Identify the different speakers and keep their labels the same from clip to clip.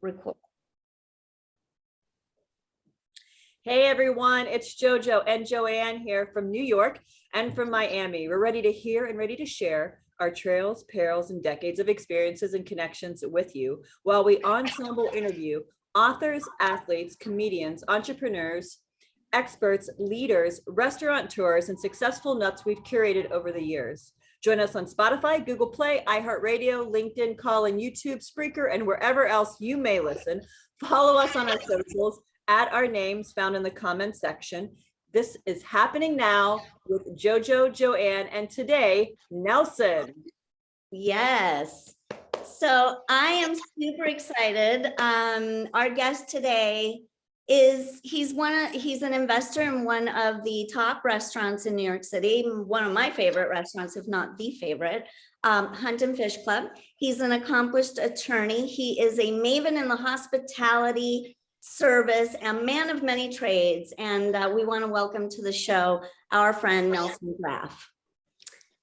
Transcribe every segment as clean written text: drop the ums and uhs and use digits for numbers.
Speaker 1: Record.
Speaker 2: Hey everyone, it's JoJo and Joanne here from New York and from Miami. We're ready to hear and ready to share our trails, perils, and decades of experiences and connections with you while we ensemble interview authors, athletes, comedians, entrepreneurs, experts, leaders, restaurateurs, and successful nuts we've curated over the years. Join us on Spotify, Google Play, iHeartRadio, LinkedIn, Callin, YouTube, Spreaker, and wherever else you may listen. Follow us on our socials at our names found in the comments section. This is happening now with JoJo, Joanne, and today, Nelson.
Speaker 1: Yes. So I am super excited. Our guest today he's an investor in one of the top restaurants in New York City, one of my favorite restaurants, if not the favorite, Hunt and Fish Club. He's an accomplished attorney. He is a maven in the hospitality service and man of many trades. And we want to welcome to the show our friend Nelson Braff.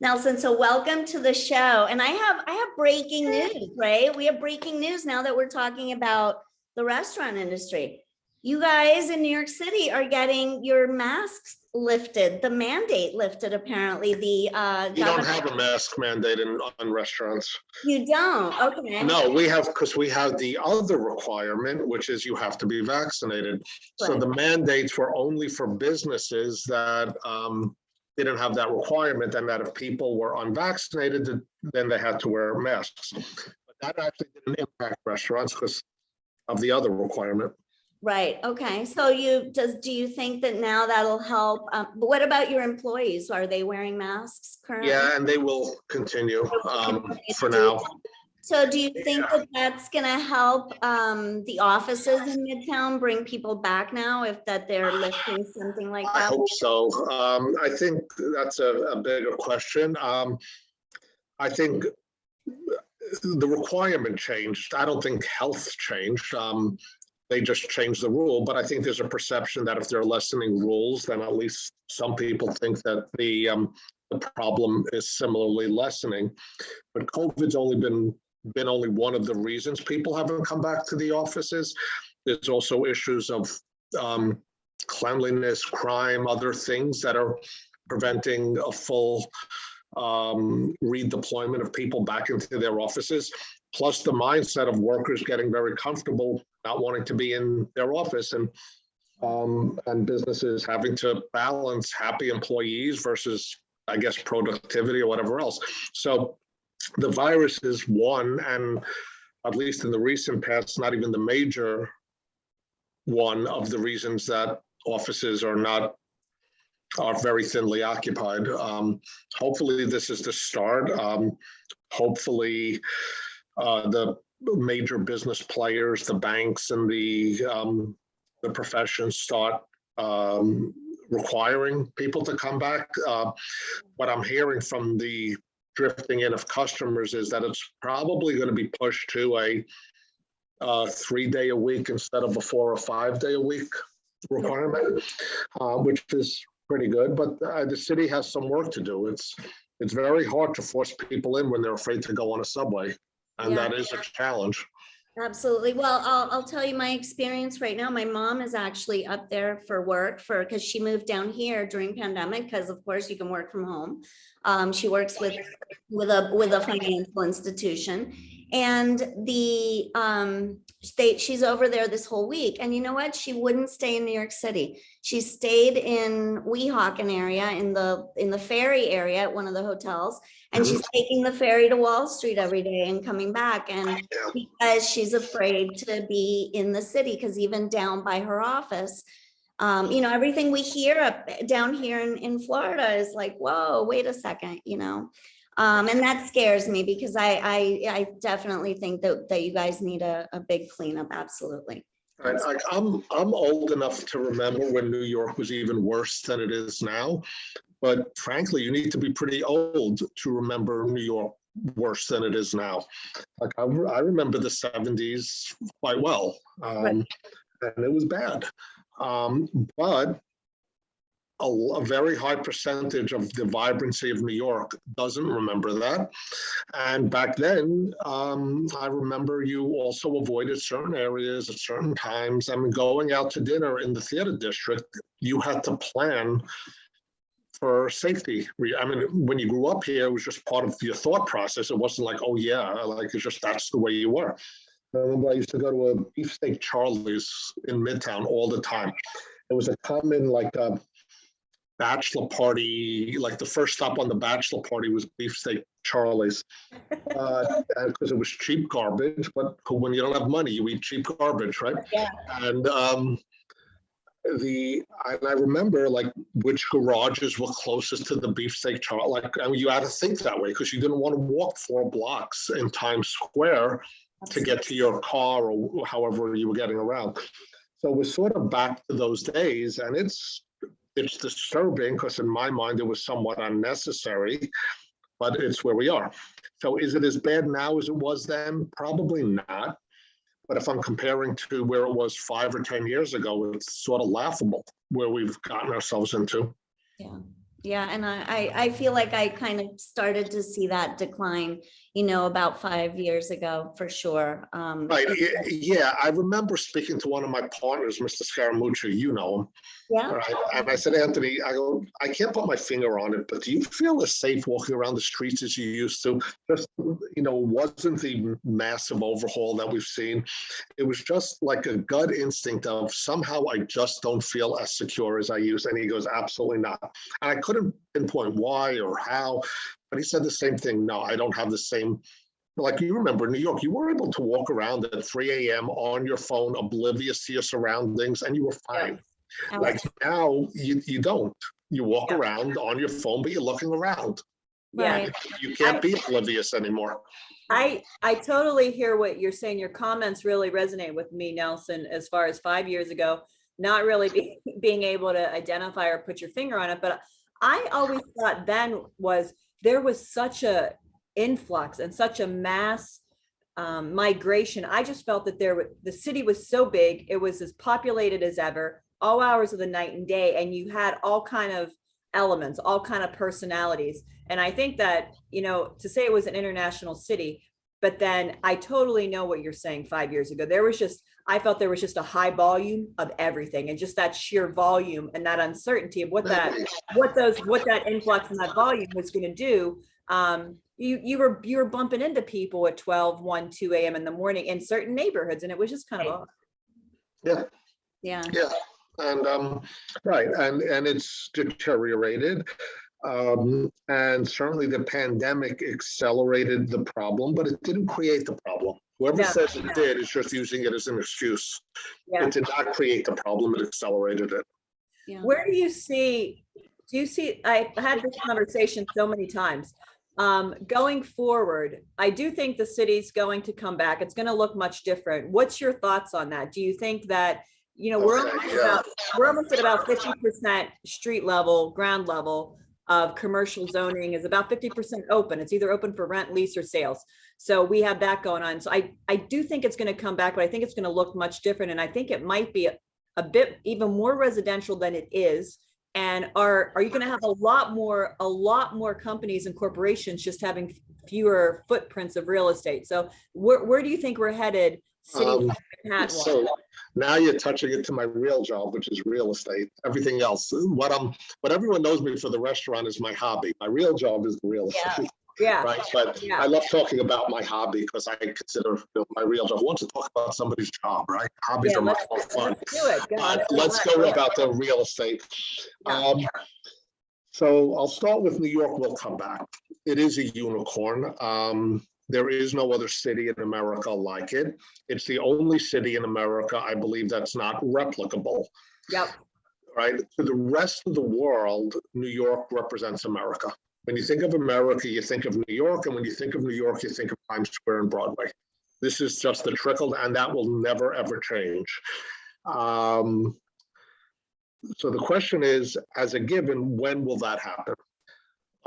Speaker 1: Nelson, so welcome to the show. And I have breaking news, right? We have breaking news now that we're talking about the restaurant industry. You guys in New York City are getting your masks lifted, the mandate lifted, apparently.
Speaker 3: You don't have a mask mandate on restaurants.
Speaker 1: You don't? Okay.
Speaker 3: No, because we have the other requirement, which is you have to be vaccinated. Right. So the mandates were only for businesses that didn't have that requirement, and that if people were unvaccinated, then they had to wear masks. But that actually didn't impact restaurants because of the other requirement.
Speaker 1: Right. Okay. So do you think that now that'll help? But what about your employees? Are they wearing masks currently?
Speaker 3: Yeah, and they will continue for now.
Speaker 1: So do you think that that's going to help the offices in Midtown bring people back now if they're lifting something like that?
Speaker 3: I hope so. I think that's a bigger question. I think the requirement changed. I don't think health changed. They just changed the rule, but I think there's a perception that if they're lessening rules, then at least some people think that the problem is similarly lessening. But COVID's only been only one of the reasons people haven't come back to the offices. There's also issues of cleanliness, crime, other things that are preventing a full redeployment of people back into their offices. Plus the mindset of workers getting very comfortable, not wanting to be in their office, and businesses having to balance happy employees versus, I guess, productivity or whatever else. So the virus is one, and at least in the recent past, not even the major one of the reasons that offices are very thinly occupied. Hopefully this is the start. Hopefully the major business players, the banks and the professions start requiring people to come back. What I'm hearing from the drifting in of customers is that it's probably going to be pushed to a 3-day a week instead of a 4 or 5 day a week requirement, which is pretty good. But the city has some work to do. It's very hard to force people in when they're afraid to go on a subway. And that is a challenge.
Speaker 1: Absolutely. Well, I'll tell you my experience right now. My mom is actually up there for work because she moved down here during pandemic, because of course you can work from home. She works with a financial institution, and she's over there this whole week. And you know what? She wouldn't stay in New York City. She stayed in Weehawken area, in the ferry area at one of the hotels. And she's taking the ferry to Wall Street every day and coming back. And because she's afraid to be in the city, because even down by her office, everything we hear down here in Florida is like, whoa, wait a second, and that scares me, because I definitely think that you guys need a big cleanup. Absolutely.
Speaker 3: Right. I'm old enough to remember when New York was even worse than it is now. But frankly, you need to be pretty old to remember New York worse than it is now. Like I remember the 70s quite well, and it was bad. But a very high percentage of the vibrancy of New York doesn't remember that. And back then, I remember you also avoided certain areas at certain times. I mean, going out to dinner in the theater district, you had to plan for safety. I mean, when you grew up here, it was just part of your thought process. It wasn't like, oh yeah, like it's just that's the way you were. I remember I used to go to a beefsteak Charlie's in Midtown all the time. It was a common like bachelor party, like the first stop on the bachelor party was beefsteak Charlie's, because it was cheap garbage. But when you don't have money, you eat cheap garbage, right?
Speaker 1: Yeah.
Speaker 3: And I remember like which garages were closest to the beefsteak Charlie. Like, I mean, you had to think that way because you didn't want to walk 4 blocks in Times Square to get to your car or however you were getting around. So we're sort of back to those days, and it's disturbing because in my mind it was somewhat unnecessary, but it's where we are. So is it as bad now as it was then? Probably not. But if I'm comparing to where it was 5 or 10 years ago, it's sort of laughable where we've gotten ourselves into.
Speaker 1: Yeah. Yeah. And I feel like I kind of started to see that decline, about 5 years ago for sure.
Speaker 3: Right. Yeah. I remember speaking to one of my partners, Mr. Scaramucci, you know him.
Speaker 1: Yeah.
Speaker 3: Right. And I said, Anthony, I go, I can't put my finger on it, but do you feel as safe walking around the streets as you used to? Just, wasn't the massive overhaul that we've seen. It was just like a gut instinct of somehow I just don't feel as secure as I used. And he goes, absolutely not. And I couldn't pinpoint why or how, but he said the same thing. No, I don't have the same. Like you remember in New York, you were able to walk around at 3 a.m. on your phone, oblivious to your surroundings, and you were fine.
Speaker 1: Yeah.
Speaker 3: Like now, you don't. You walk around on your phone, but you're looking around.
Speaker 1: Right.
Speaker 3: You can't be oblivious anymore.
Speaker 2: I totally hear what you're saying. Your comments really resonate with me, Nelson, as far as 5 years ago, not really being able to identify or put your finger on it. But I always thought then there was such a influx and such a mass migration. I just felt that the city was so big. It was as populated as ever, all hours of the night and day. And you had all kind of elements, all kind of personalities. And I think that, to say it was an international city, but then I totally know what you're saying 5 years ago. I felt there was just a high volume of everything, and just that sheer volume and that uncertainty of what that influx and that volume was going to do. You were bumping into people at 12, 1, 2 a.m. in the morning in certain neighborhoods, and it was just kind of odd.
Speaker 3: Yeah. And right, and it's deteriorated. And certainly the pandemic accelerated the problem, but it didn't create the problem. Whoever says it did is just using it as an excuse. It did not create the problem, it accelerated it.
Speaker 1: Yeah.
Speaker 2: Where do you see, I had this conversation so many times. Going forward, I do think the city's going to come back. It's going to look much different. What's your thoughts on that? Do you think that, we're almost at about 50% street level, ground level of commercial zoning is about 50% open. It's either open for rent, lease, or sales. So we have that going on. So I do think it's going to come back, but I think it's going to look much different. And I think it might be a bit even more residential than it is. And are you going to have a lot more companies and corporations just having fewer footprints of real estate? So where do you think we're headed?
Speaker 3: So now you're touching into my real job, which is real estate. Everything else, what everyone knows me for the restaurant is my hobby. My real job is the real estate.
Speaker 2: Yeah.
Speaker 3: Right. But I love talking about my hobby because I consider my real job. I want to talk about somebody's job, right? Hobbies are much more fun.
Speaker 2: Let's do it.
Speaker 3: Let's go about the real estate. So I'll start with New York. Will come back. It is a unicorn. There is no other city in America like it. It's the only city in America, I believe, that's not replicable.
Speaker 2: Yep.
Speaker 3: Right. To the rest of the world, New York represents America. When you think of America, you think of New York. And when you think of New York, you think of Times Square and Broadway. This is just the trickle, and that will never, ever change. So the question is, as a given, when will that happen?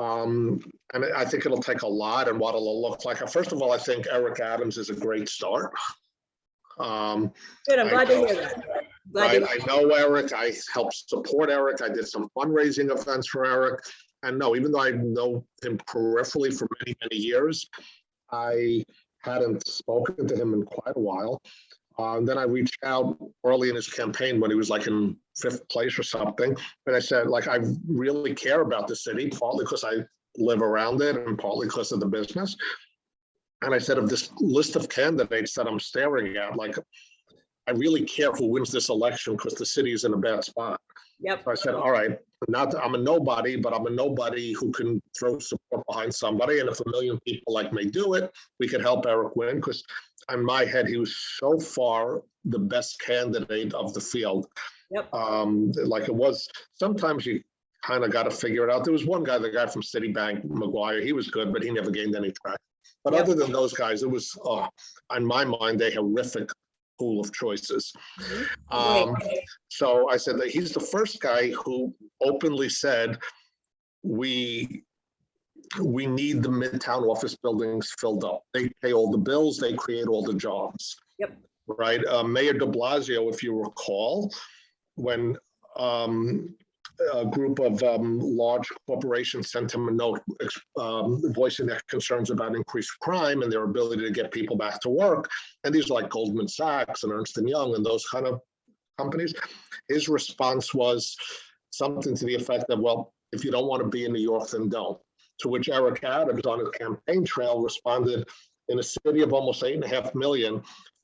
Speaker 3: And I think it'll take a lot, and what it'll look like. First of all, I think Eric Adams is a great start.
Speaker 2: Good, I'm glad to hear that. Glad
Speaker 3: right?
Speaker 2: to-
Speaker 3: I know Eric. I helped support Eric. I did some fundraising events for Eric. And no, even though I know him peripherally for many, many years, I hadn't spoken to him in quite a while. And then I reached out early in his campaign when he was like in 5th place or something. And I said, like, I really care about the city, partly because I live around it and partly because of the business. And I said, of this list of candidates that I'm staring at, like, I really care who wins this election because the city is in a bad spot.
Speaker 2: Yep.
Speaker 3: So I said, all right, not that I'm a nobody, but I'm a nobody who can throw support behind somebody. And if 1 million people like me do it, we could help Eric win. Because in my head, he was so far the best candidate of the field.
Speaker 2: Yep.
Speaker 3: Like it was, sometimes you kind of got to figure it out. There was one guy, the guy from Citibank, McGuire, he was good, but he never gained any traction. But
Speaker 2: Yep.
Speaker 3: other than those guys, it was, in my mind, a horrific pool of choices. So I said that he's the first guy who openly said, we need the Midtown office buildings filled up. They pay all the bills, they create all the jobs.
Speaker 2: Yep.
Speaker 3: Right. Mayor de Blasio, if you recall, when a group of large corporations sent him a note voicing their concerns about increased crime and their ability to get people back to work. And these are like Goldman Sachs and Ernst & Young and those kind of companies. His response was something to the effect of, well, if you don't want to be in New York, then don't. To which Eric Adams on his campaign trail responded, in a city of almost 8.5 million,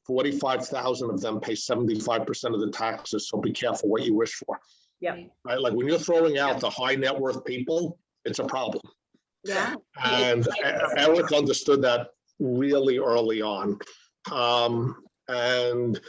Speaker 3: 45,000 of them pay 75% of the taxes. So be careful what you wish for.
Speaker 2: Yeah.
Speaker 3: Right. Like when you're throwing out the high net worth people, it's a problem.
Speaker 2: Yeah.
Speaker 3: And Eric understood that really early on. And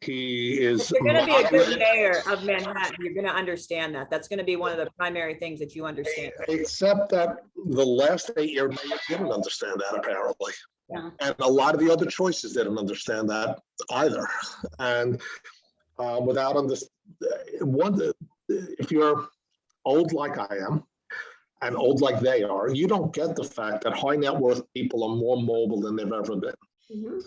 Speaker 3: he is.
Speaker 2: If you're going to be a good mayor of Manhattan, you're going to understand that. That's going to be one of the primary things that you understand.
Speaker 3: Except that the last 8-year mayor didn't understand that, apparently.
Speaker 2: Yeah.
Speaker 3: And a lot of the other choices didn't understand that either. And without if you're old like I am and old like they are, you don't get the fact that high net worth people are more mobile than they've ever been.
Speaker 2: Mhm.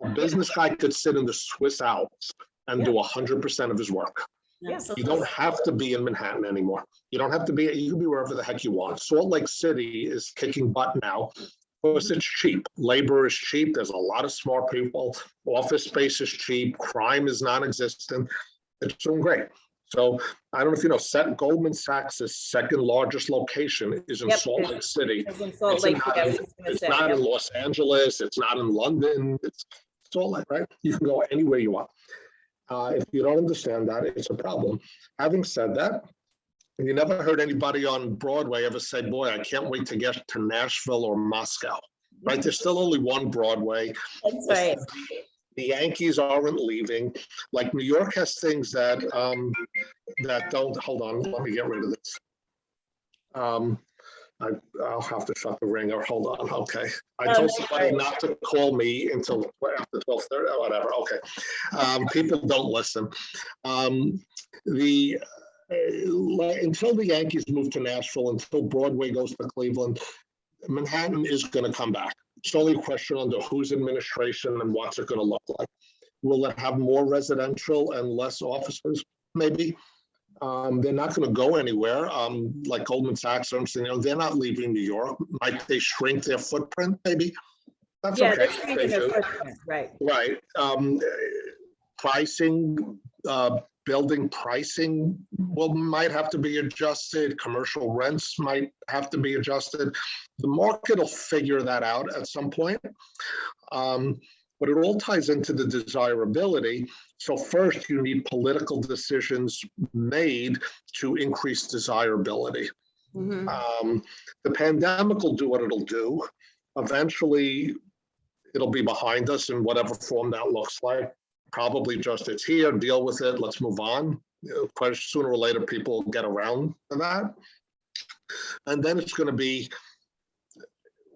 Speaker 3: A business guy could sit in the Swiss Alps and do 100% of his work.
Speaker 2: Yeah.
Speaker 3: You don't have to be in Manhattan anymore. You don't have to be, you can be wherever the heck you want. Salt Lake City is kicking butt now. Because it's cheap. Labor is cheap. There's a lot of smart people. Office space is cheap. Crime is non-existent. It's doing great. So I don't know if you know, Goldman Sachs' second largest location is in Salt Lake City.
Speaker 2: It's in Salt Lake.
Speaker 3: It's not in Los Angeles. It's not in London. It's Salt Lake, right? You can go anywhere you want. If you don't understand that, it's a problem. Having said that, you never heard anybody on Broadway ever say, boy, I can't wait to get to Nashville or Moscow, right? There's still only one Broadway.
Speaker 2: That's right.
Speaker 3: The Yankees aren't leaving. Like New York has things that don't, hold on, let me get rid of this. I'll have to shut the ringer. Hold on. Okay. I told somebody not to call me until after 12:30 or whatever. Okay. People don't listen. Until the Yankees move to Nashville, until Broadway goes to Cleveland, Manhattan is going to come back. It's only a question under whose administration and what's it going to look like. Will it have more residential and less offices? Maybe. They're not going to go anywhere. Like Goldman Sachs, they're not leaving New York. Might they shrink their footprint? Maybe. That's okay.
Speaker 2: They're shrinking their footprint, right?
Speaker 3: Right. Pricing. Building pricing might have to be adjusted. Commercial rents might have to be adjusted. The market will figure that out at some point. But it all ties into the desirability. So first, you need political decisions made to increase desirability.
Speaker 2: Mm-hmm.
Speaker 3: The pandemic will do what it'll do. Eventually, it'll be behind us in whatever form that looks like. Probably just it's here, deal with it, let's move on. Sooner or later, people get around to that. And then it's going to be,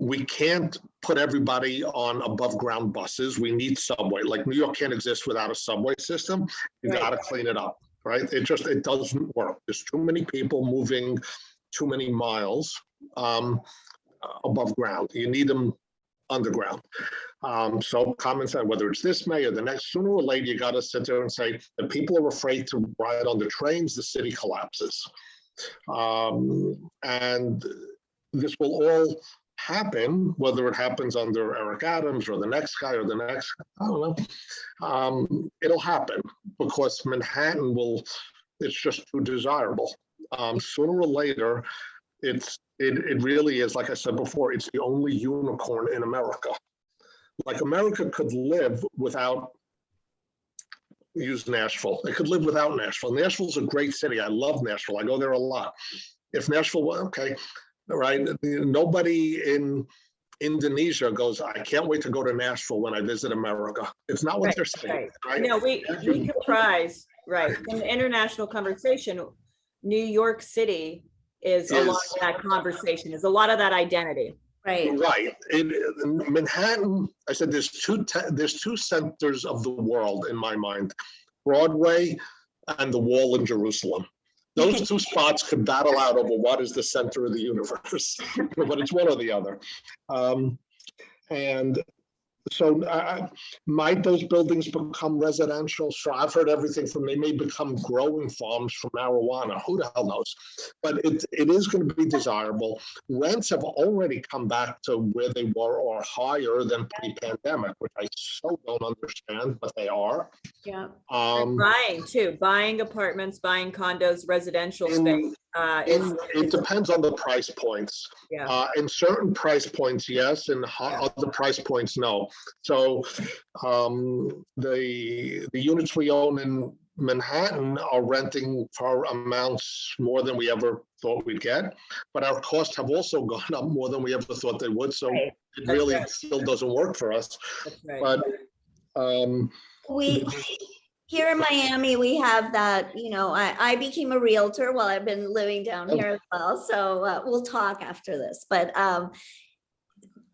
Speaker 3: we can't put everybody on above ground buses. We need subway. Like New York can't exist without a subway system. You got to clean it up, right? It doesn't work. There's too many people moving too many miles above ground. You need them underground. So common sense, whether it's this May or the next, sooner or later, you got to sit there and say that people are afraid to ride on the trains, the city collapses. And this will all happen, whether it happens under Eric Adams or the next guy or the next, I don't know. It'll happen because Manhattan it's just too desirable. Sooner or later, it really is, like I said before, it's the only unicorn in America. Like America could live without, use Nashville. It could live without Nashville. Nashville's a great city. I love Nashville. I go there a lot. If Nashville, okay, right? Nobody in Indonesia goes, I can't wait to go to Nashville when I visit America. It's not what they're saying, right?
Speaker 2: No, we comprise, right. In the international conversation, New York City is a lot of that conversation, is a lot of that identity.
Speaker 1: Right.
Speaker 3: Right. In Manhattan, I said there's two centers of the world in my mind, Broadway and the Wall in Jerusalem. Those two spots could battle out over what is the center of the universe, but it's one or the other. And so might those buildings become residential? Sure, I've heard everything from they may become growing farms for marijuana. Who the hell knows? But it is going to be desirable. Rents have already come back to where they were or higher than pre-pandemic, which I so don't understand, but they are.
Speaker 1: Yeah.
Speaker 2: Buying apartments, buying condos, residential space.
Speaker 3: It depends on the price points.
Speaker 2: Yeah.
Speaker 3: In certain price points, yes, and other price points, no. So the units we own in Manhattan are renting for amounts more than we ever thought we'd get, but our costs have also gone up more than we ever thought they would. So it really still doesn't work for us.
Speaker 2: Right.
Speaker 3: But
Speaker 1: We here in Miami, we have that, I became a realtor while I've been living down here as well. So we'll talk after this, but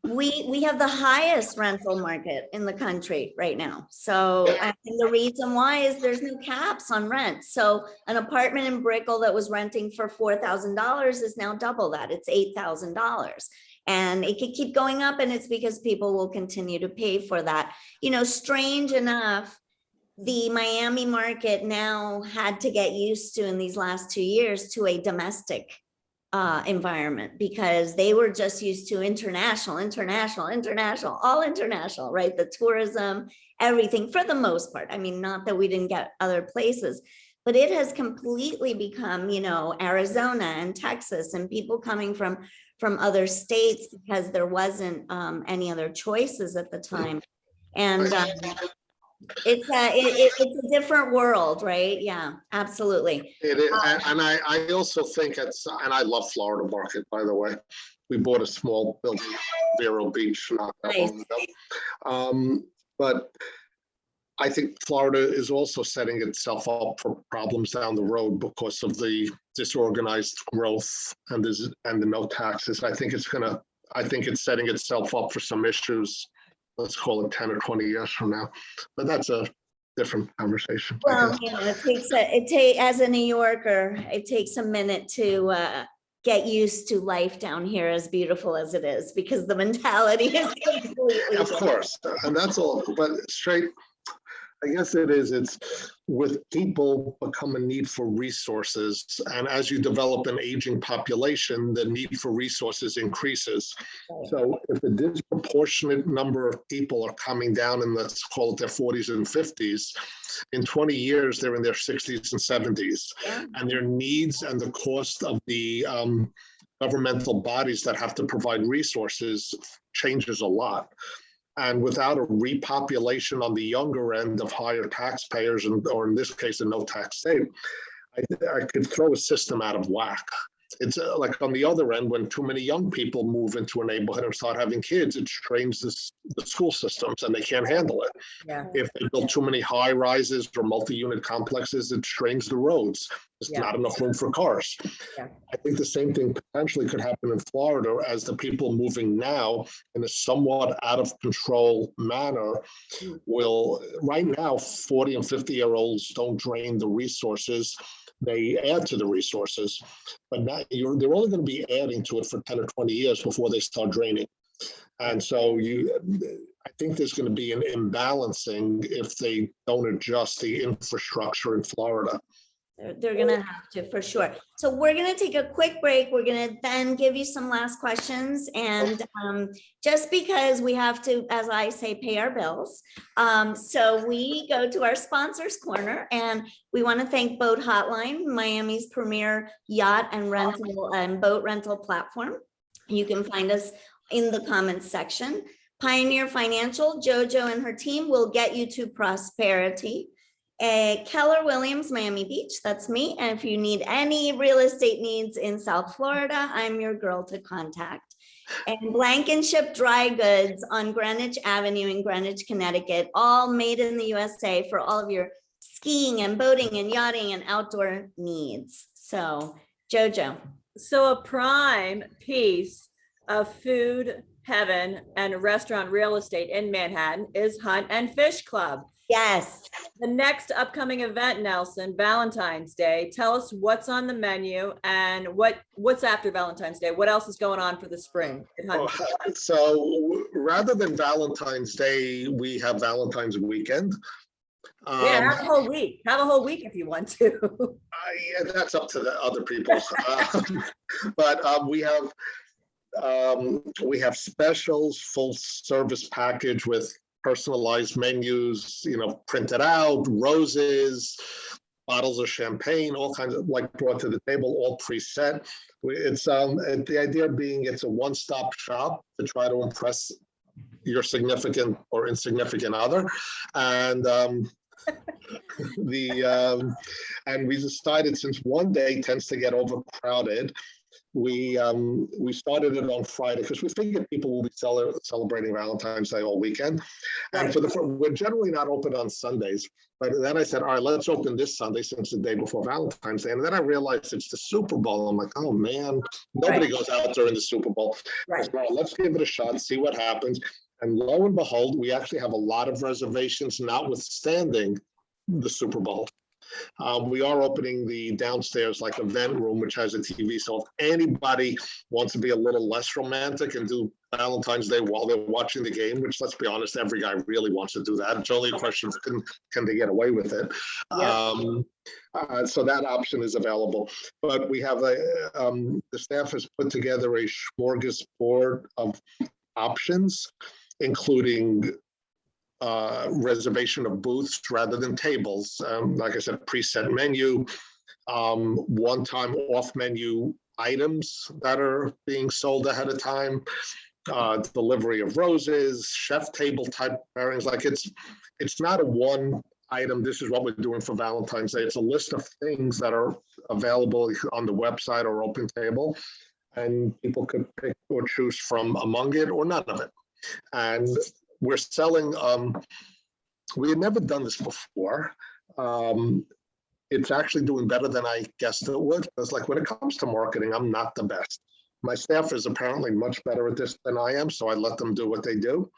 Speaker 1: we have the highest rental market in the country right now. So I think the reason why is there's no caps on rent. So an apartment in Brickell that was renting for $4,000 is now double that. It's $8,000. And it could keep going up, and it's because people will continue to pay for that. Strange enough, the Miami market now had to get used to in these last 2 years to a domestic environment, because they were just used to international, all international, right? The tourism, everything for the most part. I mean, not that we didn't get other places, but it has completely become, Arizona and Texas and people coming from other states because there wasn't any other choices at the time. And it's a different world, right? Yeah, absolutely.
Speaker 3: it is, and I also think and I love Florida market, by the way. We bought a small building, Vero Beach, not that long ago. But I think Florida is also setting itself up for problems down the road because of the disorganized growth and the no taxes. I think it's setting itself up for some issues. Let's call it 10 or 20 years from now, but that's a different conversation.
Speaker 1: Well, as a New Yorker, it takes a minute to get used to life down here, as beautiful as it is, because the mentality is completely
Speaker 3: Of course, and that's all, but I guess it's with people become a need for resources. And as you develop an aging population, the need for resources increases. So if a disproportionate number of people are coming down in, let's call it their 40s and 50s, in 20 years, they're in their 60s and 70s.
Speaker 1: Yeah.
Speaker 3: And their needs and the cost of the governmental bodies that have to provide resources changes a lot. And without a repopulation on the younger end of higher taxpayers, or in this case, a no tax state, I could throw a system out of whack. It's like on the other end, when too many young people move into a neighborhood and start having kids, it strains the school systems and they can't handle it.
Speaker 2: Yeah.
Speaker 3: If they build too many high rises or multi-unit complexes, it strains the roads. There's not enough room for cars.
Speaker 2: Yeah.
Speaker 3: I think the same thing potentially could happen in Florida, as the people moving now in a somewhat out of control manner will, right now, 40 and 50-year-olds don't drain the resources. They add to the resources, but they're only going to be adding to it for 10 or 20 years before they start draining. And so I think there's going to be an imbalancing if they don't adjust the infrastructure in Florida.
Speaker 1: They're gonna have to, for sure. So we're gonna take a quick break. We're gonna then give you some last questions. And just because we have to, as I say, pay our bills. So we go to our sponsors corner, and we want to thank Boat Hotline, Miami's premier yacht and rental and boat rental platform. You can find us in the comments section. Pioneer Financial, JoJo and her team will get you to prosperity. Keller Williams, Miami Beach, that's me. And if you need any real estate needs in South Florida, I'm your girl to contact. And Blankenship Dry Goods on Greenwich Avenue in Greenwich, Connecticut, all made in the USA for all of your skiing and boating and yachting and outdoor needs. So, JoJo.
Speaker 2: So a prime piece of food heaven and restaurant real estate in Manhattan is Hunt and Fish Club.
Speaker 1: Yes.
Speaker 2: The next upcoming event, Nelson, Valentine's Day. Tell us what's on the menu and what's after Valentine's Day. What else is going on for the spring?
Speaker 3: So rather than Valentine's Day, we have Valentine's weekend.
Speaker 2: Yeah, have a whole week. Have a whole week if you want to.
Speaker 3: Yeah, that's up to the other people. But we have specials, full service package with personalized menus, printed out, roses, bottles of champagne, all kinds of brought to the table, all preset. It's the idea being it's a one-stop shop to try to impress your significant or insignificant other, and and we decided, since one day tends to get overcrowded, we started it on Friday because we figured people will be celebrating Valentine's Day all weekend. And we're generally not open on Sundays. But then I said, all right, let's open this Sunday since the day before Valentine's Day. And then I realized it's the Super Bowl. I'm like, oh man, nobody goes out during the Super Bowl.
Speaker 1: Right.
Speaker 3: So, let's give it a shot, see what happens. And lo and behold, we actually have a lot of reservations, notwithstanding the Super Bowl. We are opening the downstairs event room, which has a TV. So if anybody wants to be a little less romantic and do Valentine's Day while they're watching the game, which, let's be honest, every guy really wants to do that. It's only a question of can they get away with it. Yep. So that option is available. But we have the staff has put together a smorgasbord of options, including reservation of booths rather than tables. Like I said, preset menu, one-time off-menu items that are being sold ahead of time, delivery of roses, chef table type pairings. It's not a one item, this is what we're doing for Valentine's Day. It's a list of things that are available on the website or open table, and people could pick or choose from among it or none of it. And we're selling, we had never done this before. It's actually doing better than I guessed it would. It's when it comes to marketing, I'm not the best. My staff is apparently much better at this than I am, so I let them do what they do.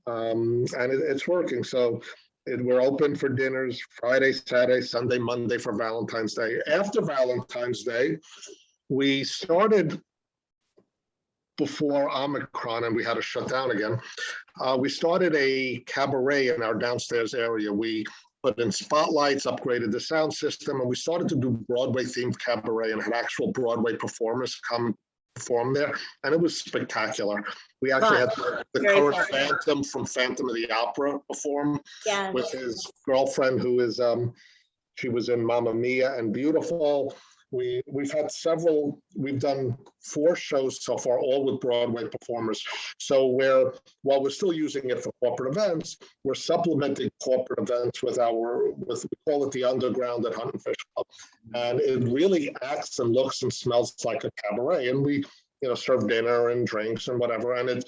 Speaker 3: And it's working. So we're open for dinners Friday, Saturday, Sunday, Monday for Valentine's Day. After Valentine's Day, we started before Omicron and we had to shut down again. We started a cabaret in our downstairs area. We put in spotlights, upgraded the sound system, and we started to do Broadway themed cabaret and had actual Broadway performers come perform there. And it was spectacular. We actually had the current Phantom from Phantom of the Opera perform with his girlfriend, who is, she was in Mamma Mia and Beautiful. We've had we've done 4 shows so far, all with Broadway performers. So while we're still using it for corporate events, we're supplementing corporate events with we call it the Underground at Hunt and Fish Club. And it really acts and looks and smells like a cabaret. And we, serve dinner and drinks and whatever. And it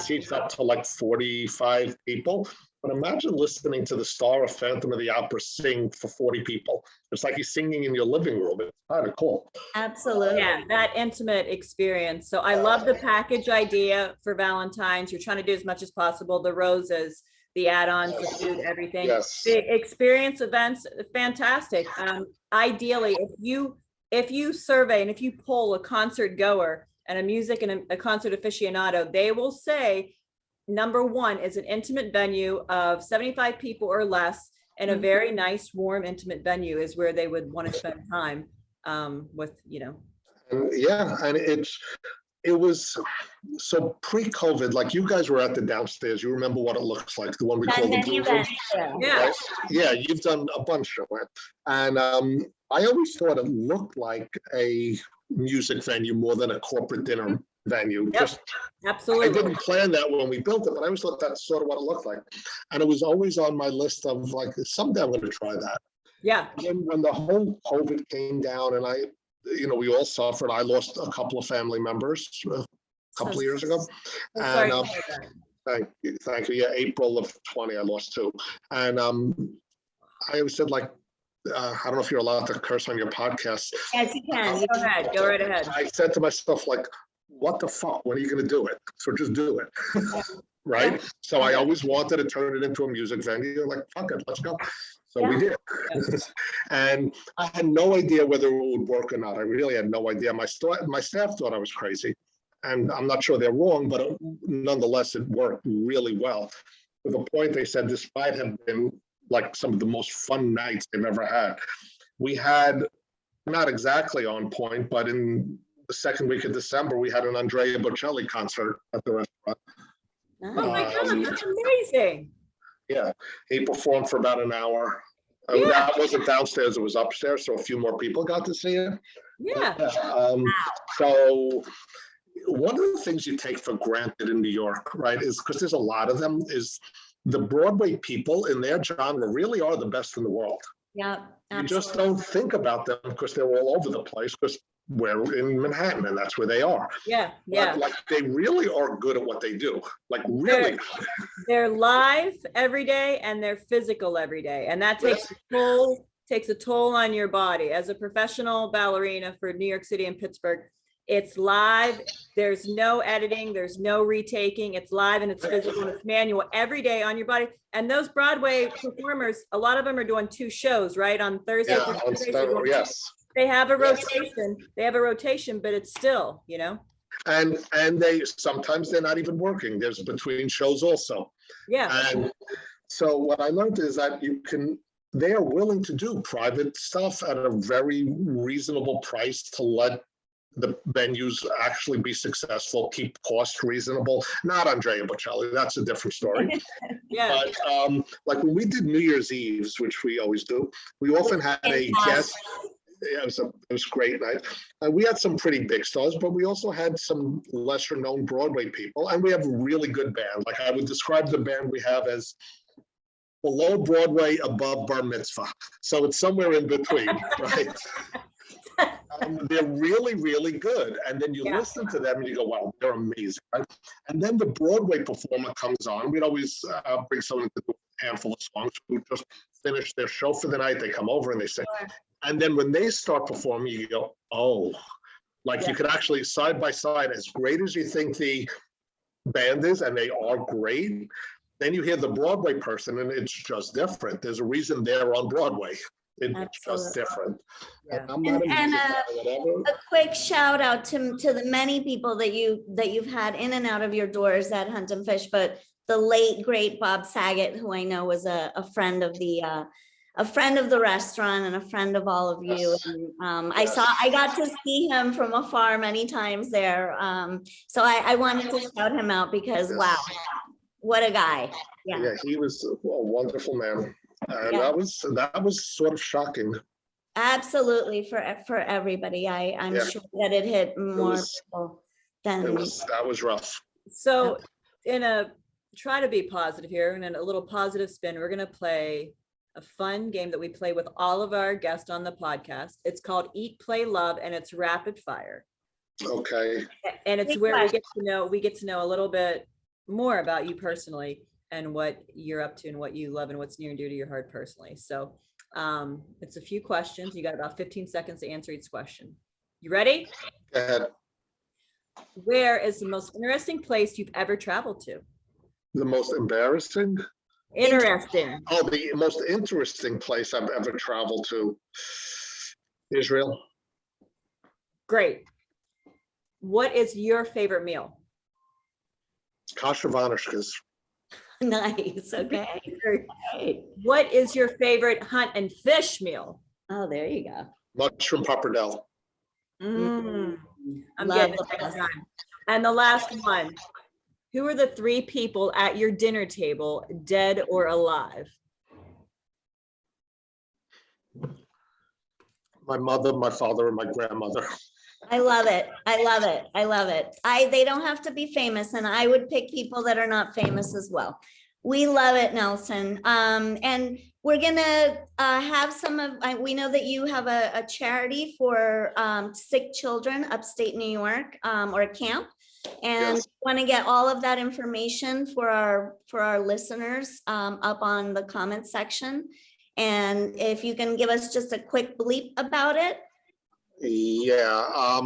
Speaker 3: seats up to 45 people. But imagine listening to the star of Phantom of the Opera sing for 40 people. It's like he's singing in your living room. It's kind of cool.
Speaker 1: Absolutely.
Speaker 2: Yeah, that intimate experience. So I love the package idea for Valentine's. You're trying to do as much as possible. The roses, the add-ons, the food, everything.
Speaker 3: Yes.
Speaker 2: The experience events, fantastic. Ideally, if you survey and if you poll a concert goer and a music and a concert aficionado, they will say number one is an intimate venue of 75 people or less, and a very nice, warm, intimate venue is where they would want to spend time with,
Speaker 3: Yeah, and it was, so pre-COVID, like you guys were at the downstairs, you remember what it looks like, the one we call the
Speaker 1: Many
Speaker 3: blue room?
Speaker 1: events, yeah.
Speaker 2: Yeah.
Speaker 3: Right? Yeah, you've done a bunch of it. And I always thought it looked like a music venue more than a corporate dinner venue.
Speaker 2: Yep.
Speaker 3: Just, I
Speaker 2: Absolutely.
Speaker 3: didn't plan that when we built it, but I always thought that's sort of what it looked like. And it was always on my list of like, someday I'm going to try that.
Speaker 2: Yeah.
Speaker 3: And then when the whole COVID came down and we all suffered, I lost a couple of family members a couple of years ago.
Speaker 2: I'm sorry
Speaker 3: And
Speaker 2: to hear that.
Speaker 3: thank you. Yeah, April of 20, I lost two. And I always said, like, I don't know if you're allowed to curse on your podcast.
Speaker 1: Yes, you can.
Speaker 2: Go ahead. Go right ahead.
Speaker 3: I said to myself, like, what the fuck? When are you going to do it? So just do it. Right?
Speaker 1: Yeah.
Speaker 3: So I always wanted to turn it into a music venue. Like, fuck it, let's go. So we did. And I had no idea whether it would work or not. I really had no idea. My staff thought I was crazy. And I'm not sure they're wrong, but nonetheless, it worked really well. To the point they said, this might have been like some of the most fun nights they've ever had. We had, not exactly on point, but in the second week of December, we had an Andrea Bocelli concert at the restaurant.
Speaker 2: Oh my God, that's amazing.
Speaker 3: Yeah, he performed for about an hour.
Speaker 2: Yeah.
Speaker 3: That wasn't downstairs, it was upstairs, so a few more people got to see it.
Speaker 2: Yeah.
Speaker 3: So one of the things you take for granted in New York, right, is because there's a lot of them, is the Broadway people in their genre really are the best in the world.
Speaker 1: Yeah,
Speaker 3: You just don't think about them because they're all over the place, because we're in Manhattan and that's where they are.
Speaker 2: Yeah.
Speaker 3: But,
Speaker 2: Yeah.
Speaker 3: like, they really are good at what they do, like really.
Speaker 2: They're live every day and they're physical every day. And that takes a toll on your body. As a professional ballerina for New York City and Pittsburgh, it's live. There's no editing. There's no retaking. It's live and it's physical and it's manual every day on your body. And those Broadway performers, a lot of them are doing 2 shows, right? On Thursday.
Speaker 3: Yeah, on Saturday, yes.
Speaker 2: They have a rotation. They have a rotation, but it's still,
Speaker 3: And they sometimes they're not even working. There's between shows also.
Speaker 2: Yeah.
Speaker 3: And so what I learned is that they are willing to do private stuff at a very reasonable price to let the venues actually be successful, keep costs reasonable. Not Andrea Bocelli, that's a different story.
Speaker 2: Yeah.
Speaker 3: But like when we did New Year's Eves, which we always do, we often had a guest. Yeah, it was a great night. We had some pretty big stars, but we also had some lesser known Broadway people, and we have a really good band. Like I would describe the band we have as below Broadway, above bar mitzvah. So it's somewhere in between, right? They're really, really good. And then you listen to them and you go, wow, they're amazing, right? And then the Broadway performer comes on. We'd always bring someone to do a handful of songs who just finish their show for the night. They come over and they sing. And then when they start performing, you go, oh, like you could actually side by side, as great as you think the band is, and they are great, then you hear the Broadway person and it's just different. There's a reason they're on Broadway. It's just different.
Speaker 2: Yeah.
Speaker 3: I'm not
Speaker 1: And
Speaker 3: whatever.
Speaker 1: a quick shout out to the many people that you've had in and out of your doors at Hunt and Fish, but the late great Bob Saget, who I know was a friend of the restaurant and a friend of all of you.
Speaker 3: Yes.
Speaker 1: And I got to see him from afar many times there. So I wanted to shout him out because wow, what a guy.
Speaker 3: Yeah, he was a wonderful man. And that was sort of shocking.
Speaker 1: Absolutely for everybody. I'm sure that it hit more people than
Speaker 3: that was rough.
Speaker 2: So try to be positive here, and in a little positive spin, we're going to play a fun game that we play with all of our guests on the podcast. It's called Eat, Play, Love, and it's rapid fire.
Speaker 3: Okay.
Speaker 2: And it's where we get to know a little bit more about you personally and what you're up to and what you love and what's near and dear to your heart personally. So it's a few questions. You got about 15 seconds to answer each question. You ready?
Speaker 3: Go ahead.
Speaker 2: Where is the most interesting place you've ever traveled to?
Speaker 3: The most embarrassing?
Speaker 2: Interesting.
Speaker 3: Oh, the most interesting place I've ever traveled to. Israel.
Speaker 2: Great. What is your favorite meal?
Speaker 3: Kasher Vanishkas.
Speaker 1: Nice, okay. Great.
Speaker 2: What is your favorite hunt and fish meal?
Speaker 1: Oh, there you go.
Speaker 3: Mushroom pappardelle.
Speaker 2: I'm
Speaker 1: Love
Speaker 2: getting
Speaker 1: the
Speaker 2: it next
Speaker 1: best.
Speaker 2: time. And the last one. Who are the 3 people at your dinner table, dead or alive?
Speaker 3: My mother, my father, and my grandmother.
Speaker 1: I love it. I love it. I love it. They don't have to be famous, and I would pick people that are not famous as well. We love it, Nelson. And we're gonna have some of, we know that you have a charity for sick children upstate New York, or a camp. And
Speaker 3: Yes.
Speaker 1: want to get all of that information for our listeners up on the comment section. And if you can give us just a quick bleep about it.
Speaker 3: Yeah,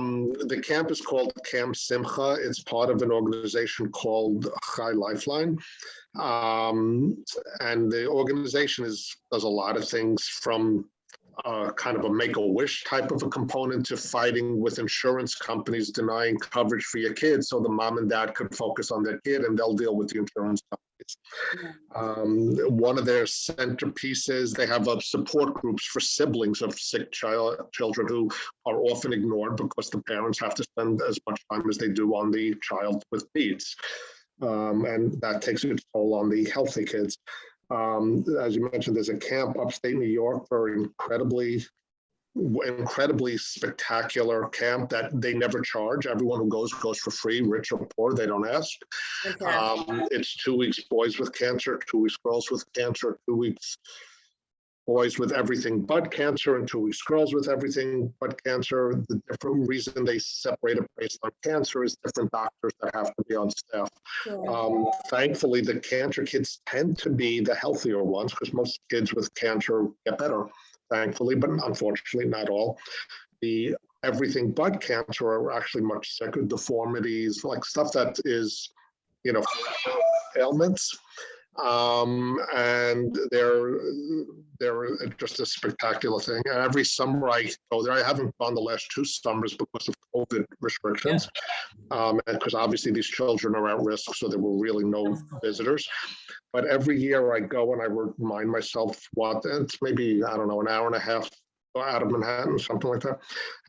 Speaker 3: the camp is called Camp Simcha. It's part of an organization called Chai Lifeline. And the organization does a lot of things, from kind of a make-a-wish type of a component to fighting with insurance companies denying coverage for your kids so the mom and dad could focus on their kid and they'll deal with the insurance companies. One of their centerpieces, they have support groups for siblings of sick children who are often ignored because the parents have to spend as much time as they do on the child with needs. And that takes its toll on the healthy kids. As you mentioned, there's a camp upstate New York for incredibly spectacular camp that they never charge. Everyone who goes for free, rich or poor, they don't ask. It's 2 weeks boys with cancer, 2 weeks girls with cancer, 2 weeks boys with everything but cancer, and 2 weeks girls with everything but cancer. The different reason they separate it based on cancer is different doctors that have to be on staff. Thankfully, the cancer kids tend to be the healthier ones because most kids with cancer get better, thankfully, but unfortunately not all. The everything but cancer are actually much sicker, deformities, like stuff that is, ailments. And they're just a spectacular thing. And every summer I go there. I haven't gone the last 2 summers because of COVID restrictions, and because obviously these children are at risk, so there were really no visitors. But every year I go and I remind myself it's maybe, I don't know, an hour and a half out of Manhattan, something like that.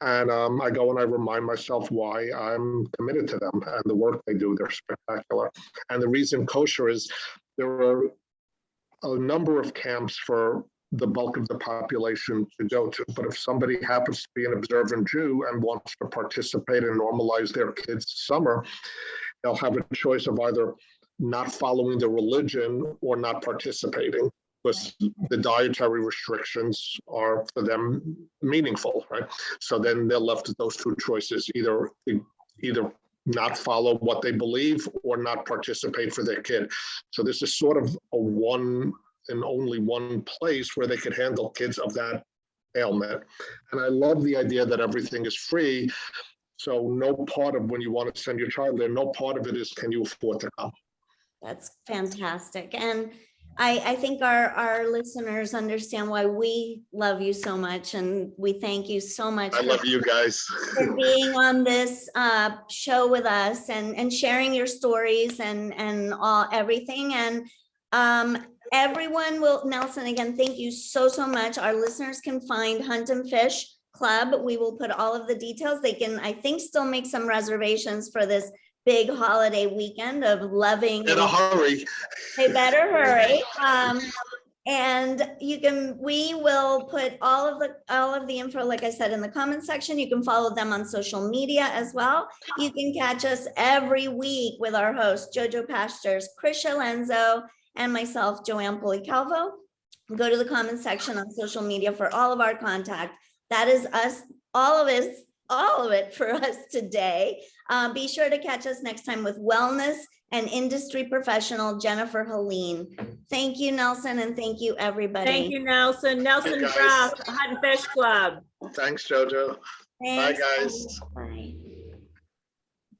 Speaker 3: And I go and I remind myself why I'm committed to them and the work they do. They're spectacular. And the reason kosher is there are a number of camps for the bulk of the population to go to. But if somebody happens to be an observant Jew and wants to participate and normalize their kids' summer, they'll have a choice of either not following the religion or not participating, because the dietary restrictions are for them meaningful, right? So then they're left with those 2 choices, either not follow what they believe or not participate for their kid. So this is sort of a one and only one place where they could handle kids of that ailment. And I love the idea that everything is free. So no part of when you want to send your child there, no part of it is, can you afford to come?
Speaker 1: That's fantastic. And I think our listeners understand why we love you so much, and we thank you so much.
Speaker 3: I love you guys
Speaker 1: for being on this show with us and sharing your stories and everything. And everyone will, Nelson, again, thank you so much. Our listeners can find Hunt and Fish Club. We will put all of the details. They can, I think, still make some reservations for this big holiday weekend of loving.
Speaker 3: In a hurry.
Speaker 1: They better hurry. And we will put all of the info, like I said, in the comment section. You can follow them on social media as well. You can catch us every week with our hosts, Jojo Pastors, Chris Lenzo, and myself, Joanne Policalvo. Go to the comment section on social media for all of our contact. That is us, all of it for us today. Be sure to catch us next time with wellness and industry professional Jennifer Helene. Thank you, Nelson, and thank you, everybody.
Speaker 2: Thank you, Nelson. Nelson Braff, Hunt and Fish Club.
Speaker 3: Thanks, Jojo.
Speaker 1: Thanks.
Speaker 3: Bye, guys.
Speaker 1: Bye.